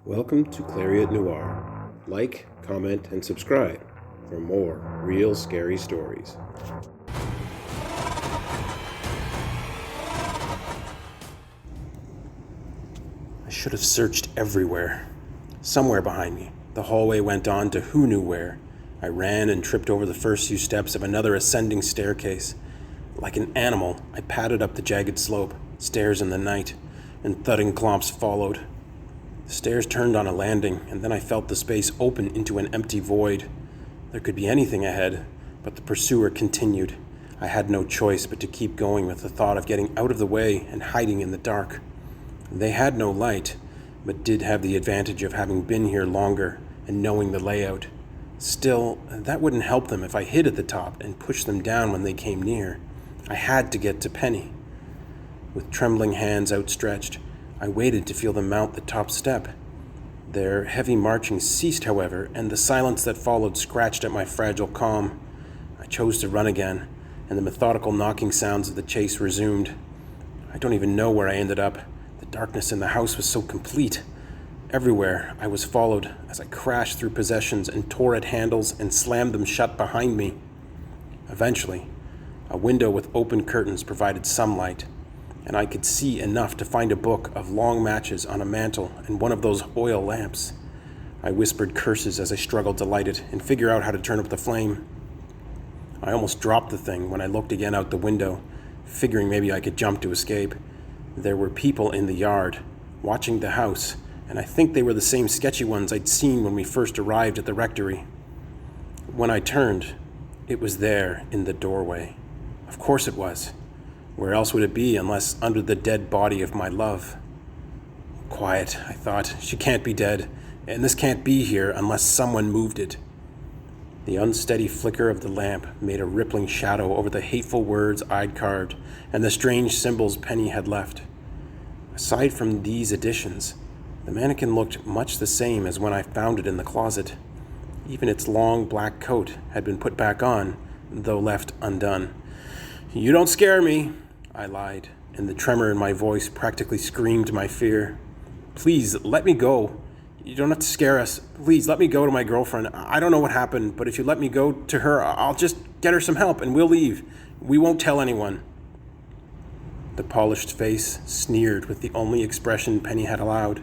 Welcome to Clariot Noir. Like, comment, and subscribe for more real scary stories. I should have searched everywhere. Somewhere behind me, the hallway went on to who knew where. I ran and tripped over the first few steps of another ascending staircase. Like an animal, I padded up the jagged slope, stairs in the night, and thudding clomps followed. The stairs turned on a landing, and then I felt the space open into an empty void. There could be anything ahead, but the pursuer continued. I had no choice but to keep going with the thought of getting out of the way and hiding in the dark. They had no light, but did have the advantage of having been here longer and knowing the layout. Still, that wouldn't help them if I hid at the top and pushed them down when they came near. I had to get to Penny. With trembling hands outstretched, I waited to feel them mount the top step. Their heavy marching ceased, however, and the silence that followed scratched at my fragile calm. I chose to run again, and the methodical knocking sounds of the chase resumed. I don't even know where I ended up. The darkness in the house was so complete. Everywhere I was followed as I crashed through possessions and tore at handles and slammed them shut behind me. Eventually, a window with open curtains provided some light, and I could see enough to find a book of long matches on a mantel and one of those oil lamps. I whispered curses as I struggled to light it and figure out how to turn up the flame. I almost dropped the thing when I looked again out the window, figuring maybe I could jump to escape. There were people in the yard, watching the house, and I think they were the same sketchy ones I'd seen when we first arrived at the rectory. When I turned, it was there in the doorway. Of course it was. Where else would it be unless under the dead body of my love? Quiet, I thought. She can't be dead, and this can't be here unless someone moved it. The unsteady flicker of the lamp made a rippling shadow over the hateful words I'd carved and the strange symbols Penny had left. Aside from these additions, the mannequin looked much the same as when I found it in the closet. Even its long black coat had been put back on, though left undone. "You don't scare me," I lied, and the tremor in my voice practically screamed my fear. "Please, let me go. You don't have to scare us. Please, let me go to my girlfriend. I don't know what happened, but if you let me go to her, I'll just get her some help and we'll leave. We won't tell anyone." The polished face sneered with the only expression Penny had allowed.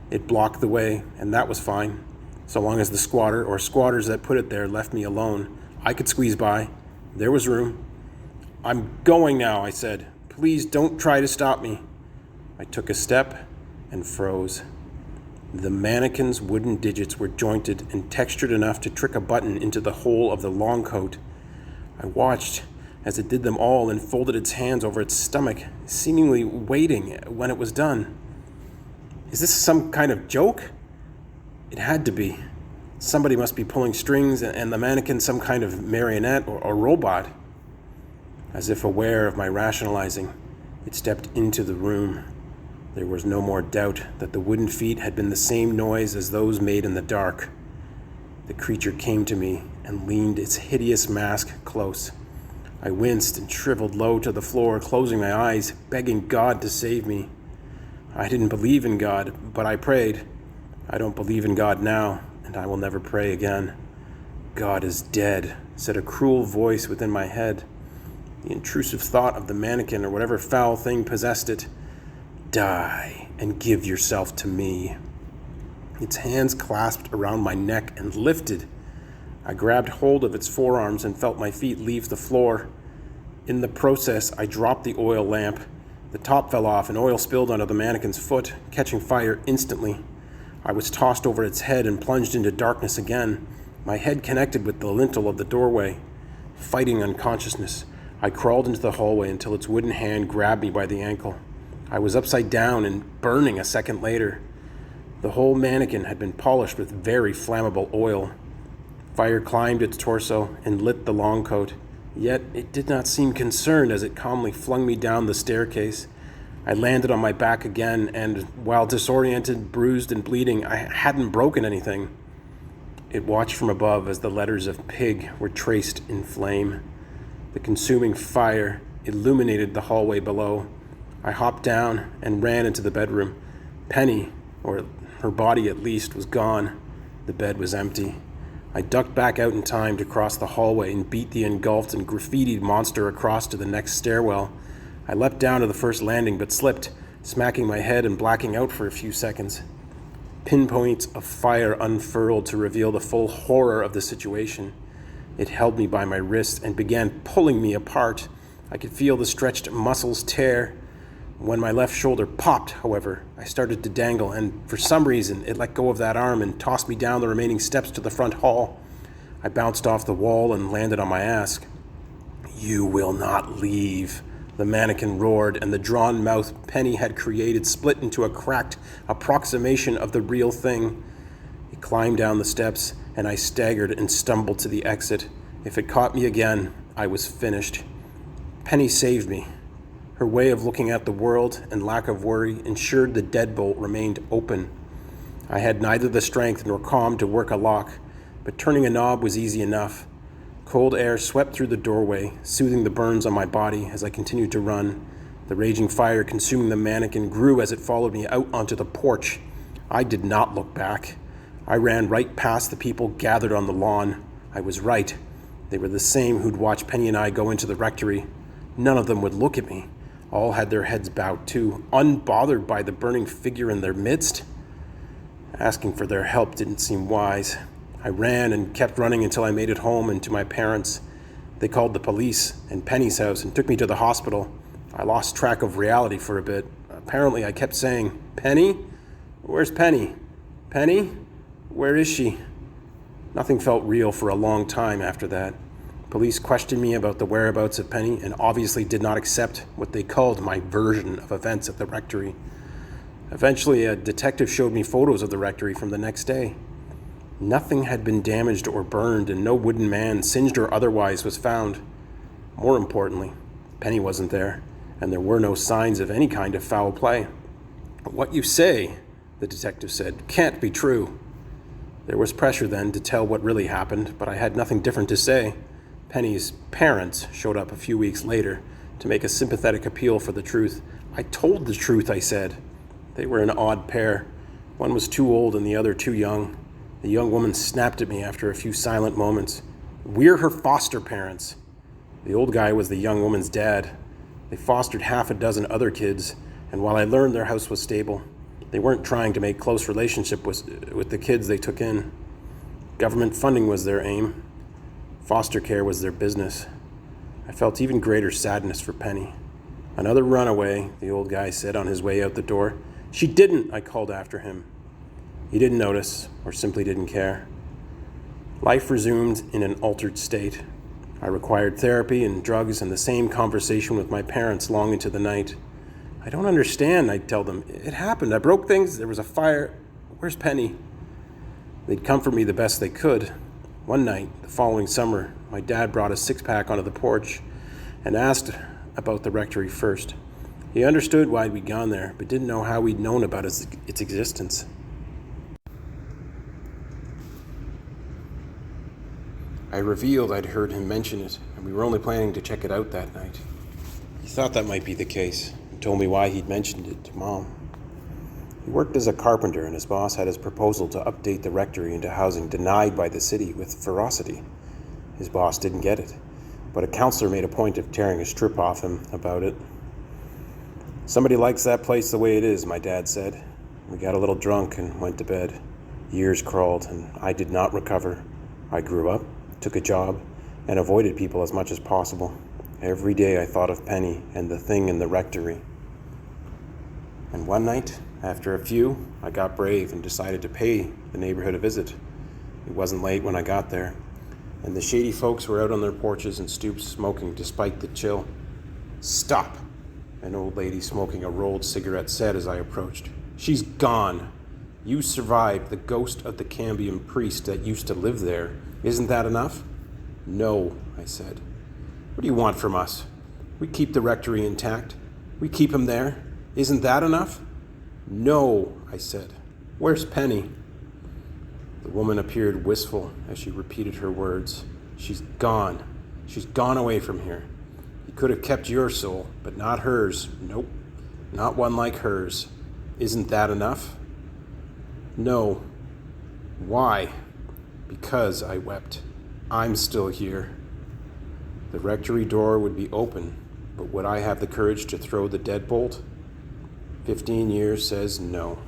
It blocked the way, and that was fine. So long as the squatter or squatters that put it there left me alone, I could squeeze by. There was room. "I'm going now," I said. "Please don't try to stop me." I took a step and froze. The mannequin's wooden digits were jointed and textured enough to trick a button into the hole of the long coat. I watched as it did them all and folded its hands over its stomach, seemingly waiting when it was done. Is this some kind of joke? It had to be. Somebody must be pulling strings, and the mannequin some kind of marionette or robot. As if aware of my rationalizing, it stepped into the room. There was no more doubt that the wooden feet had been the same noise as those made in the dark. The creature came to me and leaned its hideous mask close. I winced and shriveled low to the floor, closing my eyes, begging God to save me. I didn't believe in God, but I prayed. I don't believe in God now, and I will never pray again. "God is dead," said a cruel voice within my head. The intrusive thought of the mannequin or whatever foul thing possessed it. "Die and give yourself to me." Its hands clasped around my neck and lifted. I grabbed hold of its forearms and felt my feet leave the floor. In the process, I dropped the oil lamp. The top fell off and oil spilled onto the mannequin's foot, catching fire instantly. I was tossed over its head and plunged into darkness again, my head connected with the lintel of the doorway. Fighting unconsciousness, I crawled into the hallway until its wooden hand grabbed me by the ankle. I was upside down and burning a second later. The whole mannequin had been polished with very flammable oil. Fire climbed its torso and lit the long coat, yet it did not seem concerned as it calmly flung me down the staircase. I landed on my back again, and while disoriented, bruised, and bleeding, I hadn't broken anything. It watched from above as the letters of pig were traced in flame. The consuming fire illuminated the hallway below. I hopped down and ran into the bedroom. Penny, or Her body, at least, was gone. The bed was empty. I ducked back out in time to cross the hallway and beat the engulfed and graffitied monster across to the next stairwell. I leapt down to the first landing but slipped, smacking my head and blacking out for a few seconds. Pinpoints of fire unfurled to reveal the full horror of the situation. It held me by my wrist and began pulling me apart. I could feel the stretched muscles tear. When my left shoulder popped, however, I started to dangle, and for some reason, it let go of that arm and tossed me down the remaining steps to the front hall. I bounced off the wall and landed on my ass. "You will not leave," the mannequin roared, and the drawn mouth Penny had created split into a cracked approximation of the real thing. It climbed down the steps, and I staggered and stumbled to the exit. If it caught me again, I was finished. Penny saved me. Her way of looking at the world and lack of worry ensured the deadbolt remained open. I had neither the strength nor calm to work a lock, but turning a knob was easy enough. Cold air swept through the doorway, soothing the burns on my body as I continued to run. The raging fire consuming the mannequin grew as it followed me out onto the porch. I did not look back. I ran right past the people gathered on the lawn. I was right. They were the same who'd watched Penny and I go into the rectory. None of them would look at me. All had their heads bowed too, unbothered by the burning figure in their midst. Asking for their help didn't seem wise. I ran and kept running until I made it home and to my parents. They called the police and Penny's house and took me to the hospital. I lost track of reality for a bit. Apparently, I kept saying, "Penny? Where's Penny? Penny? Where is she?" Nothing felt real for a long time after that. Police questioned me about the whereabouts of Penny and obviously did not accept what they called my version of events at the rectory. Eventually, a detective showed me photos of the rectory from the next day. Nothing had been damaged or burned, and no wooden man, singed or otherwise, was found. More importantly, Penny wasn't there, and there were no signs of any kind of foul play. "What you say," the detective said, "can't be true." There was pressure then to tell what really happened, but I had nothing different to say. Penny's parents showed up a few weeks later to make a sympathetic appeal for the truth. "I told the truth," I said. They were an odd pair. One was too old and the other too young. The young woman snapped at me after a few silent moments. "We're her foster parents." The old guy was the young woman's dad. They fostered half a dozen other kids, and while I learned their house was stable, they weren't trying to make close relationship with the kids they took in. Government funding was their aim. Foster care was their business. I felt even greater sadness for Penny. "Another runaway," the old guy said on his way out the door. "She didn't," I called after him. He didn't notice, or simply didn't care. Life resumed in an altered state. I required therapy and drugs and the same conversation with my parents long into the night. "I don't understand," I'd tell them. "It happened. I broke things. There was a fire. Where's Penny?" They'd comfort me the best they could. One night, the following summer, my dad brought a six-pack onto the porch and asked about the rectory first. He understood why we'd gone there, but didn't know how we'd known about its existence. I revealed I'd heard him mention it, and we were only planning to check it out that night. He thought that might be the case, and told me why he'd mentioned it to Mom. He worked as a carpenter, and his boss had his proposal to update the rectory into housing denied by the city with ferocity. His boss didn't get it, but a counselor made a point of tearing a strip off him about it. "Somebody likes that place the way it is," my dad said. We got a little drunk and went to bed. Years crawled, and I did not recover. I grew up, took a job, and avoided people as much as possible. Every day I thought of Penny and the thing in the rectory. And one night, after a few, I got brave and decided to pay the neighborhood a visit. It wasn't late when I got there, and the shady folks were out on their porches and stoops smoking despite the chill. "Stop," an old lady smoking a rolled cigarette said as I approached. "She's gone. You survived the ghost of the Cambion priest that used to live there. Isn't that enough?" "No," I said. "What do you want from us? We keep the rectory intact. We keep him there. Isn't that enough?" "No," I said. "Where's Penny?" The woman appeared wistful as she repeated her words. "She's gone. She's gone away from here. He could have kept your soul, but not hers. Nope, not one like hers. Isn't that enough?" No. Why? Because, I wept. I'm still here. The rectory door would be open, but would I have the courage to throw the deadbolt? 15 years says no.